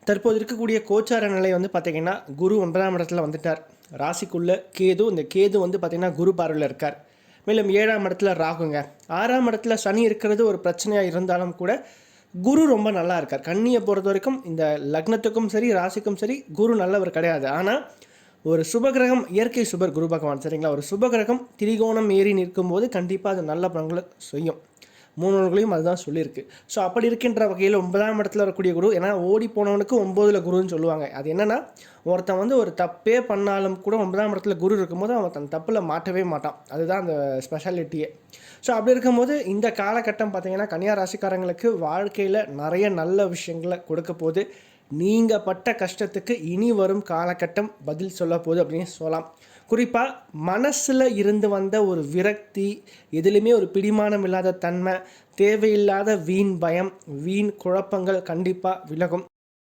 தற்போது இருக்கக்கூடிய கோச்சார நிலை வந்து பார்த்திங்கன்னா குரு 9ஆம் இடத்துல வந்துட்டார். ராசிக்குள்ள கேது, இந்த கேது வந்து பார்த்திங்கன்னா குரு பார்வையில் இருக்கார். மேலும் 7ஆம் இடத்துல ராகுங்க. 6ஆம் இடத்துல சனி இருக்கிறது ஒரு பிரச்சனையாக இருந்தாலும் கூட குரு ரொம்ப நல்லா இருக்கார். கன்னியை பொறுத்த வரைக்கும் இந்த லக்னத்துக்கும் சரி ராசிக்கும் சரி குரு நல்லவர் கிடையாது. ஆனால் ஒரு சுபகிரகம், இயற்கை சுபர் குரு பகவான் சரிங்களா, ஒரு சுபகிரகம் திரிகோணம் ஏறி நிற்கும் போது கண்டிப்பாக அது நல்ல பலன்களை செய்யும். மூணவர்களையும் அதுதான் சொல்லியிருக்கு. ஸோ அப்படி இருக்கின்ற வகையில் 9ஆம் இடத்துல வரக்கூடிய குரு, ஏன்னா ஓடி போனவனுக்கு 9ல் குருன்னு சொல்லுவாங்க. அது என்னென்னா, ஒருத்தன் வந்து ஒரு தப்பே பண்ணாலும் கூட 9ஆம் இடத்துல குரு இருக்கும்போது அவன் தன் தப்பில் மாட்டவே மாட்டான். அதுதான் அந்த ஸ்பெஷாலிட்டியே. ஸோ அப்படி இருக்கும்போது இந்த காலகட்டம் பார்த்திங்கன்னா கன்னியா ராசிக்காரங்களுக்கு வாழ்க்கையில் நிறைய நல்ல விஷயங்களை கொடுக்க போது. நீங்கள் பட்ட கஷ்டத்துக்கு இனி வரும் காலகட்டம் பதில் சொல்ல போகுது அப்படின்னு சொல்லலாம். குறிப்பாக மனசில் இருந்து வந்த ஒரு விரக்தி, எதுலேயுமே ஒரு பிடிமானம் இல்லாத தன்மை, தேவையில்லாத வீண் பயம், வீண் குழப்பங்கள் கண்டிப்பாக விலகும்.